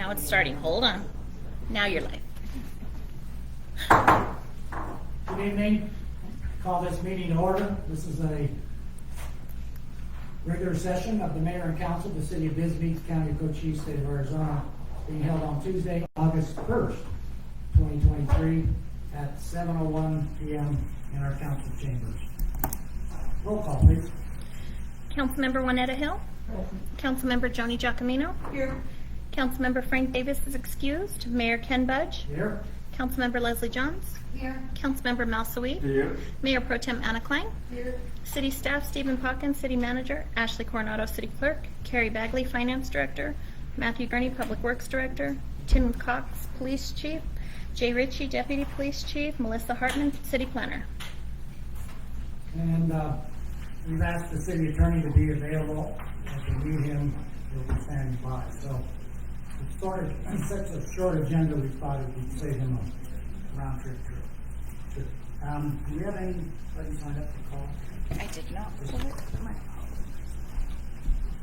Now it's starting. Hold on. Now you're live. Good evening. Call this meeting to order. This is a regular session of the Mayor and Council of the City of Bisbee, County of Cochise, State of Arizona, being held on Tuesday, August 1st, 2023 at 7:01 p.m. in our council chambers. Roll call, please. Councilmember Juanetta Hill. Councilmember Joni Giacomino. Here. Councilmember Frank Davis is excused. Mayor Ken Budge. Here. Councilmember Leslie Johns. Here. Councilmember Mal Sweet. Here. Mayor Pro Tem Anna Klang. Here. City Staff Stephen Pocken, City Manager. Ashley Coronado, City Clerk. Carrie Bagley, Finance Director. Matthew Gurney, Public Works Director. Tim Cox, Police Chief. Jay Ritchie, Deputy Police Chief. Melissa Hartman, City Planner. And we've asked the city attorney to be available. If we need him, he'll be standing by. So it's sort of such a short agenda, we thought we'd save him a round trip through. Do we have anybody signed up to call? I did not.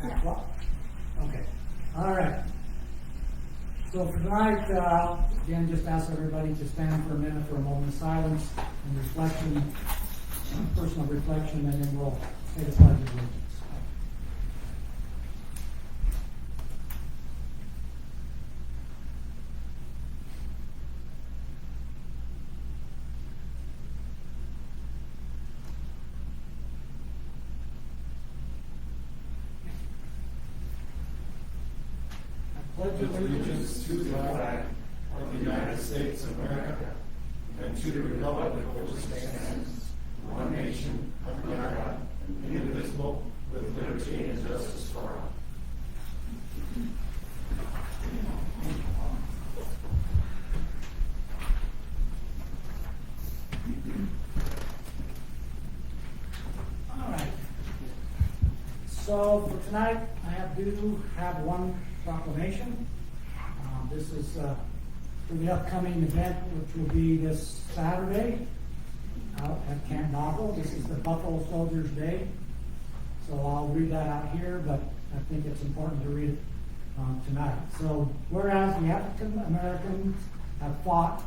At what? Okay. All right. So for tonight, again, just ask everybody to stand for a minute for a moment of silence and reflection, personal reflection, and then we'll say the pledge of allegiance. Pledge Allegiance to the flag of the United States of America and to the republic for which it stands, one nation, under God, indivisible, with liberty and justice for all. All right. So for tonight, I do have one proclamation. This is for the upcoming event, which will be this Saturday out at Camp Nagle. This is the Buffalo Soldiers Day. So I'll read that out here, but I think it's important to read it tonight. So whereas the African Americans have fought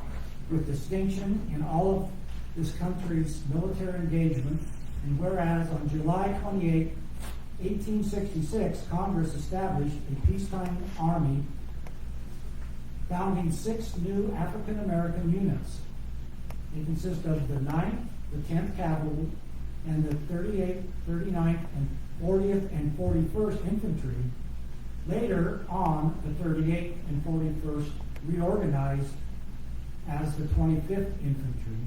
with distinction in all of this country's military engagement, and whereas on July 28, 1866, Congress established a peacetime army founding 6 new African American units. They consist of the 9th, the 10th Cavalry, and the 38th, 39th, and 40th and 41st Infantry. Later on, the 38th and 41st reorganized as the 25th Infantry.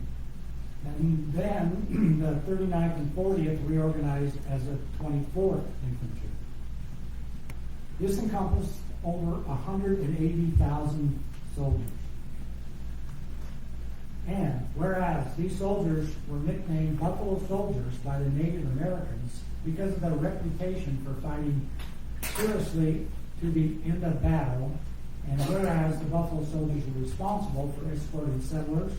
And then the 39th and 40th reorganized as the 24th Infantry. This encompassed over 180,000 soldiers. And whereas these soldiers were nicknamed Buffalo Soldiers by the Native Americans because of their reputation for fighting fearlessly to the end of battle, and whereas the Buffalo Soldiers were responsible for escorting settlers,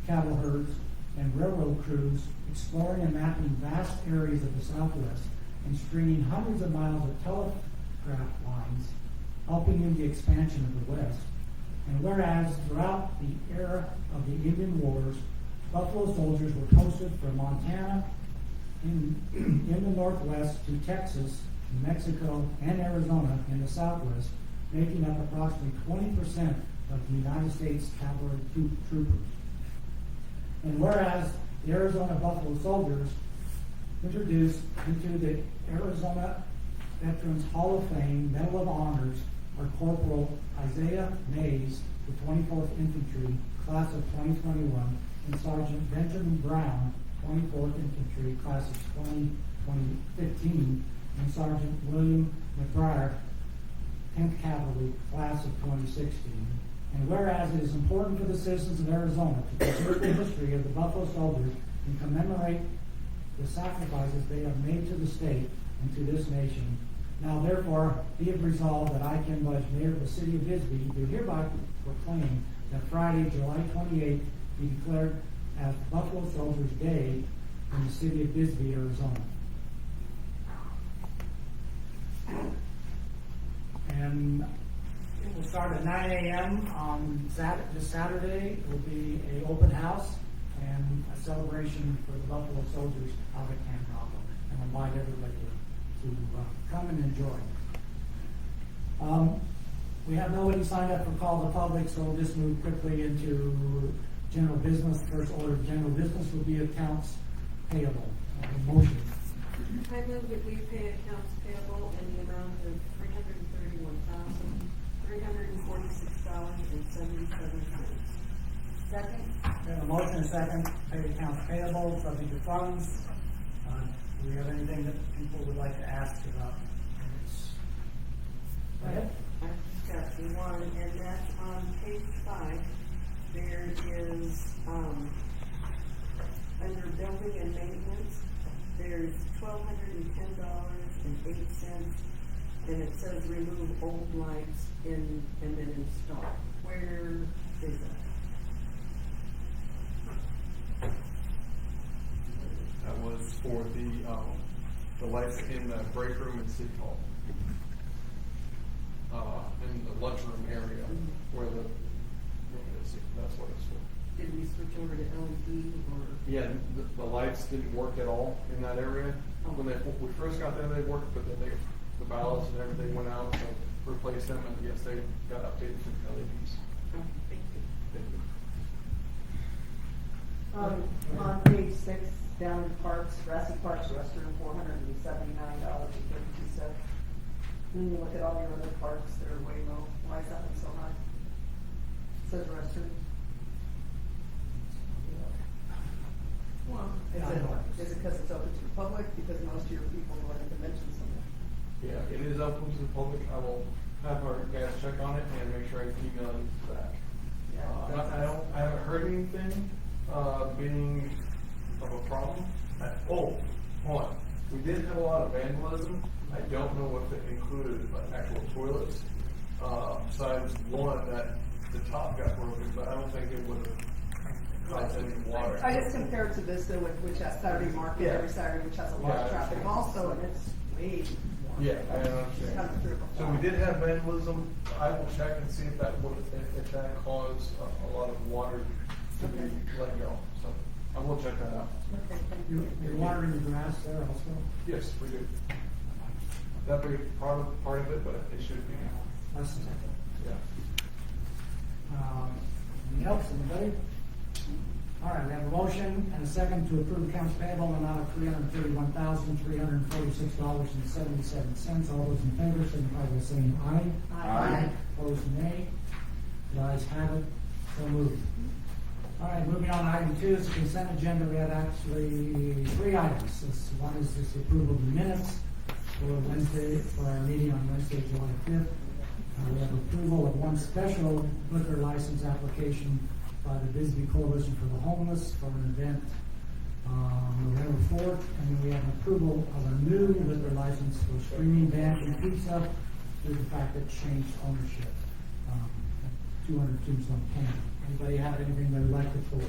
cattle herds, and railroad crews, exploring and mapping vast areas of the Southwest, and stringing hundreds of miles of telegraph lines, helping in the expansion of the West. And whereas throughout the era of the Indian Wars, Buffalo Soldiers were posted from Montana in the Northwest to Texas, New Mexico, and Arizona in the Southwest, making up approximately 20% of the United States cavalry troopers. And whereas the Arizona Buffalo Soldiers introduced into the Arizona Veterans Hall of Fame Medal of Honors are Corporal Isaiah Mays, the 24th Infantry, class of 2021, and Sergeant Benjamin Brown, 24th Infantry, class of 2015, and Sergeant William McBriar, 10th Cavalry, class of 2016. And whereas it is important for the citizens of Arizona to preserve the history of the Buffalo Soldiers and commemorate the sacrifices they have made to the state and to this nation, now therefore be it resolved that I, Ken Budge, Mayor of the City of Bisbee, do hereby proclaim that Friday, July 28th, be declared as Buffalo Soldiers Day in the city of Bisbee, Arizona. And we'll start start at 9 a.m. on this Saturday. It will be an open house and a celebration for the Buffalo Soldiers out at Camp Rocco. And I invite everybody to come and enjoy. We have nobody signed up for call the public, so we'll just move quickly into general business. First order of general business will be accounts payable. Motion. I move that we pay accounts payable in the amount of $331,346.77. Second? We have a motion and a second, pay accounts payable, subject to funds. Do we have anything that people would like to ask about? Go ahead. I've just got one, and that's on page 5. There is, under building and maintenance, there's $1,210.08, and it says remove old lights and then install. Where is that? That was for the lights in the break room at City Hall. In the lunchroom area where that's what it's for. Did we switch over to LED or? Yeah, the lights didn't work at all in that area. When we first got there, they worked, but then the ballasts and everything went out, so replaced them, and yes, they got updated to LEDs. Oh, thank you. On page 6, down in Parks, Grassy Parks restroom, $479.52. When you look at all your other parks, they're way low. Why is that one so high? It says restroom. Well, Is it because it's open to the public? Because most of your people go to conventions somewhere. Yeah, it is open to the public. I will have our guys check on it and make sure I can email you back. I haven't heard anything being of a problem. Hold on. We did have a lot of vandalism. I don't know if it included actual toilets. Besides one that the top got broken, but I don't think it would have caused any water. I just compared to Vista, which has Saturday market Yeah. every Saturday, which has a lot of traffic also, and it's way more. Yeah, I understand. So we did have vandalism. I will check and see if that caused a lot of water to be let go. So I will check that out. Okay, thank you. You're watering the grass there also? Yes, we do. That'd be part of it, but it should be. Less than that. Yeah. Anything else, anybody? All right, we have a motion and a second to approve accounts payable in the amount of $331,346.77. All those in favor signify by saying aye. Aye. Opposed, nay. The ayes have it. So moved. All right, moving on to item 2 is the consent agenda. We have actually 3 items. One is this approval of the minutes for our meeting on Wednesday, July 5th. We have approval of one special liquor license application by the Bisbee Coalition for the Homeless for an event November 4th. And then we have approval of a new liquor license for Screaming Band and Pizza due to the fact that it changed ownership. 200 Tombstone Canyon. Anybody have anything they would like to pull?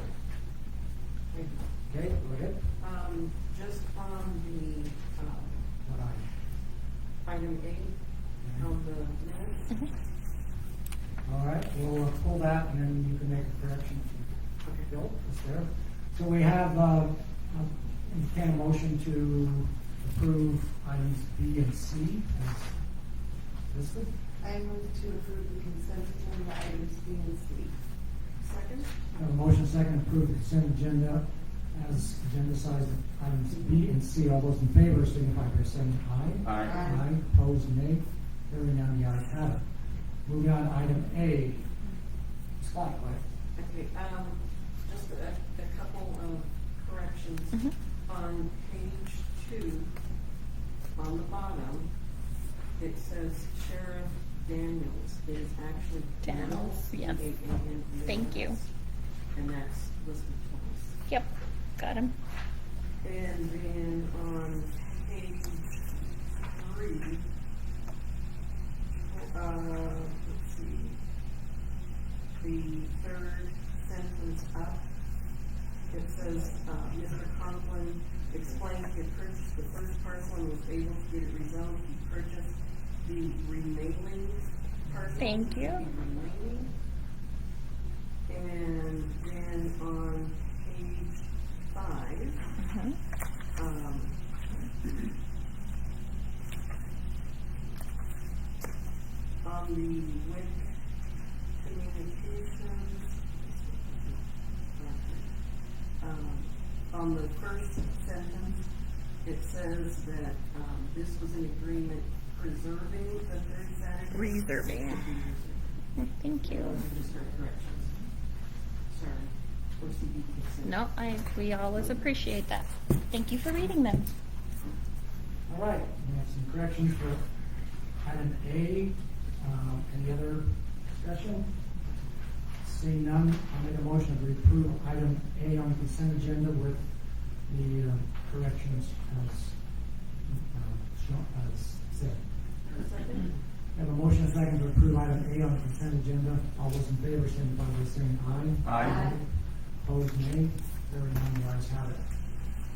Okay, go ahead. Just on the, What item? item 8 on the minutes. All right, we'll pull that and then you can make a correction. Okay, Bill, is there? So we have, a motion to approve items B and C as listed. I move to approve the consent agenda items B and C. Second? We have a motion second to approve the consent agenda as agenda sized items B and C. All those in favor signify by saying aye. Aye. Aye, opposed, nay. Hearing none, the ayes have it. Moving on to item A. Scott, go ahead. Okay, just a couple of corrections. On page 2, on the bottom, it says Sheriff Daniels is actually Daniels, yes. D-A-N-I-E-L-S. Thank you. And that's listed twice. Yep, got him. And then on page 3, let's see, the third sentence up, it says, Mr. Conklin explained he had purchased the first parcel and was able to get it rezoned. He purchased the remaining parcel. Thank you. Remaining. And then on page 5, Mhm. On the WIC communications, on the first sentence, it says that, this was an agreement preserving the third Saturday. Reserving. Thank you. Those are just our corrections. Sorry. OCD kicks in. No, we always appreciate that. Thank you for reading them. All right, we have some corrections for item A. Any other discussion? Seeing none, I'll make a motion to approve item A on the consent agenda with the corrections as said. Second? We have a motion and a second to approve item A on the consent agenda. All those in favor, signify by saying aye. Aye. Opposed, nay. Hearing none, the ayes have it.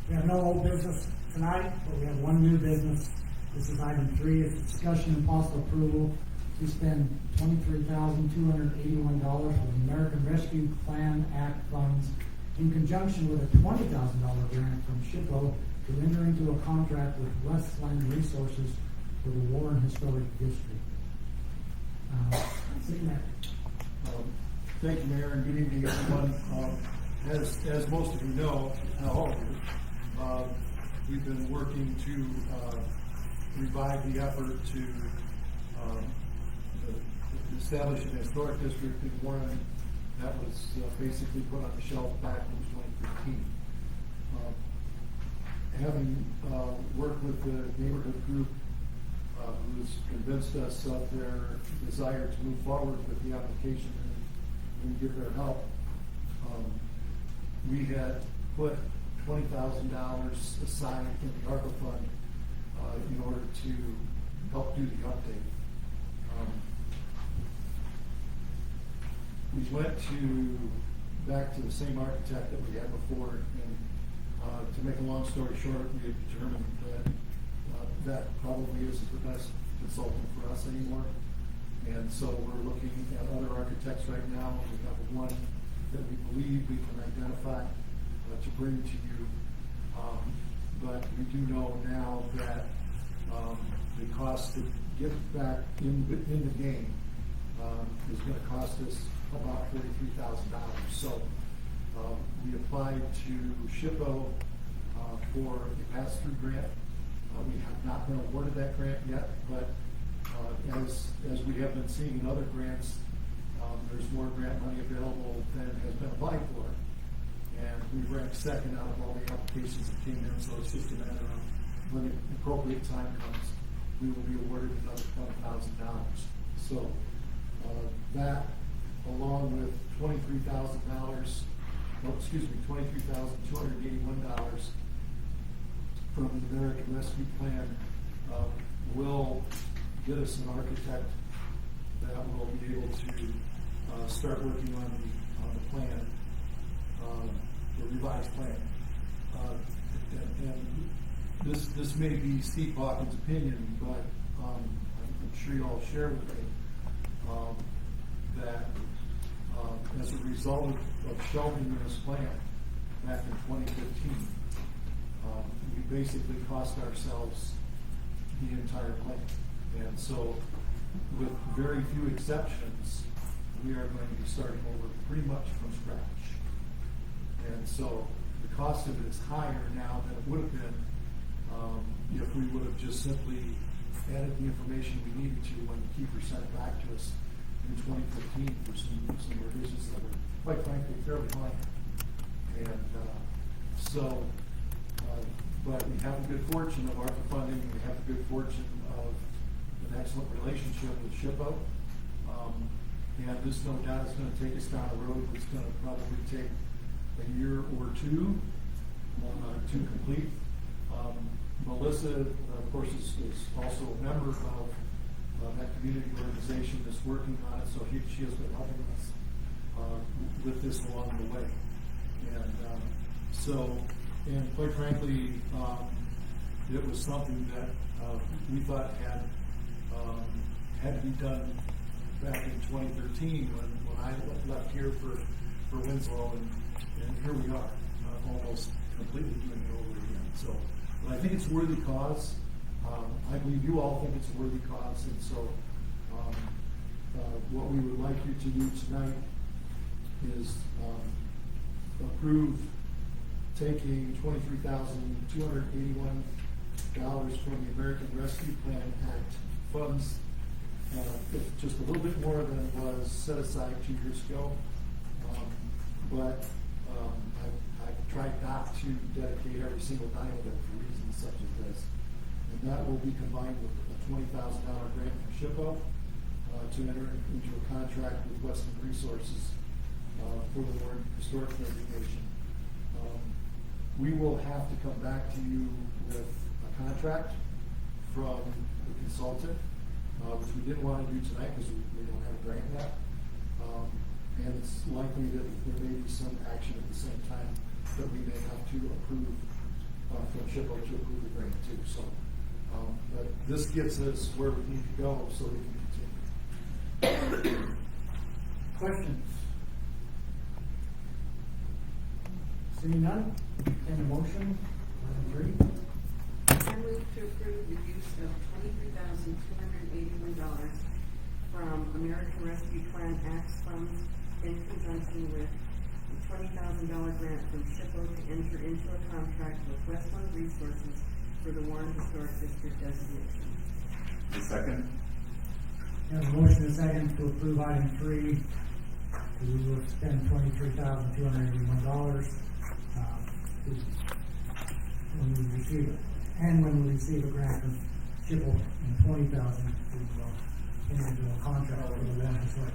We have no old business tonight, but we have one new business. This is item 3, it's discussion and possible approval to spend $23,281 for the American Rescue Plan Act funds in conjunction with a $20,000 grant from SHPO to enter into a contract with Westland Resources for the Warren Historic District. City Manager. Thank you, Mayor, and good evening, everyone. As most of you know, all of you, we've been working to revive the effort to establish an historic district in Warren that was basically put on the shelf back in 2015. Having worked with the neighborhood group who's convinced us of their desire to move forward with the application and give their help, we had put $20,000 aside in the ARPA fund in order to help do the update. We went back to the same architect that we had before, and to make a long story short, we had determined that that probably isn't the best consultant for us anymore. And so we're looking at other architects right now. We have one that we believe we can identify to bring to you. But we do know now that the cost to get back in the game is going to cost us about $43,000. So we applied to SHPO for a pass-through grant. We have not been awarded that grant yet, but as we have been seeing in other grants, there's more grant money available than has been applied for. And we ranked second out of all the applications that came in, so it's just a matter of when the appropriate time comes, we will be awarded another $20,000. So that, along with $23,281 from the American Rescue Plan, will get us an architect that will be able to start working on the plan, the revised plan. And this may be Steve Hawkins' opinion, but I'm sure you all share with me that as a result of shelving this plan back in 2015, we basically cost ourselves the entire plan. And so, with very few exceptions, we are going to be starting over pretty much from scratch. And so, the cost of it is higher now than it would have been if we would have just simply added the information we needed to when the keeper sent it back to us in 2015 for some revisions that were, quite frankly, fairly minor. And but we have the good fortune of ARPA funding, we have the good fortune of an excellent relationship with SHPO. And this, no doubt, is going to take us down a road that's going to probably take a year or two to complete. Melissa, of course, is also a member of that community organization that's working on it, so she has been helping us with this along the way. And quite frankly, it was something that we thought had to be done back in 2013 when I left here for Winslow, and here we are, almost completely doing it over again. So, but I think it's a worthy cause. I believe you all think it's a worthy cause, and so what we would like you to do tonight is approve taking $23,281 from the American Rescue Plan Act funds, just a little bit more than was set aside 2 years ago. But I've tried not to dedicate every single dime of it for reasons such as this. And that will be combined with a $20,000 grant from SHPO to enter into a contract with Western Resources for the Warren Historic Designation. We will have to come back to you with a contract from the consultant, which we didn't want to do tonight because we don't have a grant yet. And it's likely that there may be some action at the same time that we may have to approve from SHPO to approve the grant too. So, but this gets us where we need to go so we can continue. Questions? Seeing none, any motion? Item 3. I move to approve the use of $23,281 from American Rescue Plan Act funds in conjunction with the $20,000 grant from SHPO to enter into a contract with Westland Resources for the Warren Historic District designation. The second? We have a motion and a second to approve item 3. We will spend $23,281 when we receive it, and when we receive a grant from SHPO and $20,000 to enter into a contract with the Warren Historic.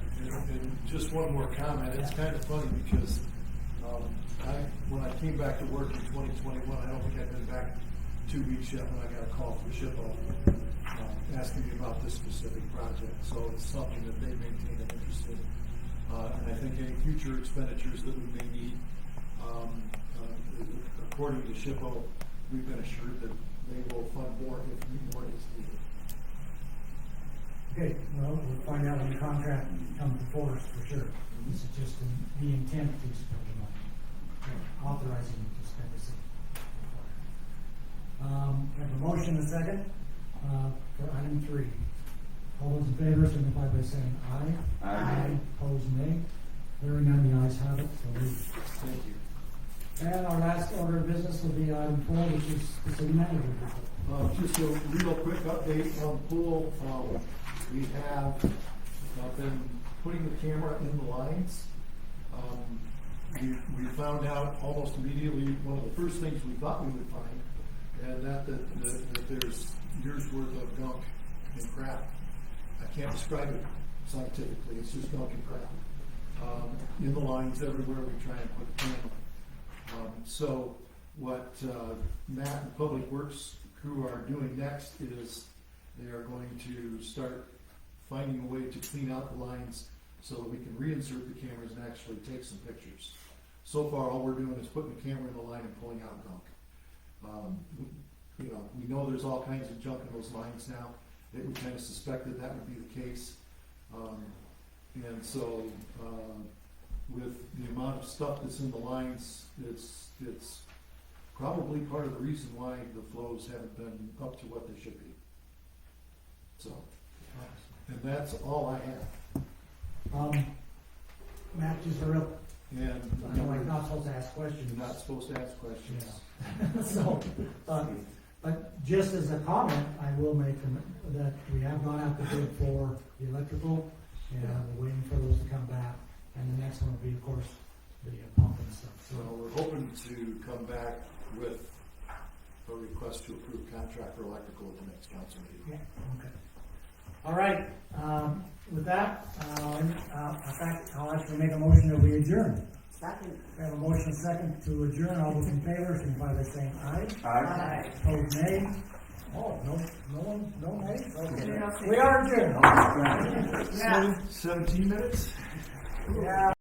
And just one more comment. It's kind of funny because when I came back to work in 2021, I don't think I'd been back 2 weeks yet when I got a call from SHPO asking me about this specific project. So it's something that they maintain an interest in. And I think any future expenditures that we may need, according to SHPO, we've been assured that they will fund more if more is needed. Okay, well, we'll find out when the contract comes before us for sure. This is just the intent to spend the money, authorizing you to spend the city. We have a motion and a second for item 3. All those in favor signify by saying aye. Aye. Opposed, nay. Hearing none, the ayes have it, so moved. Thank you. And our last order of business will be item 4, which is the city manager report. Just a real quick update on the pool. We have been putting the camera in the lines. We found out almost immediately one of the first things we thought we would find, and that there's years worth of gunk and crap. I can't describe it scientifically. It's just gunk and crap in the lines everywhere we try and put the camera. So what Matt and Public Works crew are doing next is they are going to start finding a way to clean out the lines so that we can reinsert the cameras and actually take some pictures. So far, all we're doing is putting the camera in the line and pulling out gunk. We know there's all kinds of junk in those lines now. We kind of suspected that would be the case. And so, with the amount of stuff that's in the lines, it's probably part of the reason why the flows haven't been up to what they should be. So, and that's all I have. Matt, just a real, And I know I'm not supposed to ask questions. you're not supposed to ask questions. Yeah. So, but just as a comment, I will make that we have gone out to bid for the electrical, and we're waiting for those to come back. And the next one will be, of course, the pump and stuff. So we're hoping to come back with a request to approve contract for electrical at the next council meeting. Yeah, okay. All right, with that, in fact, I'll actually make a motion that we adjourn. Second. We have a motion and second to adjourn. All those in favor, signify by saying aye. Aye. Opposed, nay. Oh, no one, no nays? Okay. Yeah. We are adjourned. 17 minutes? Yeah.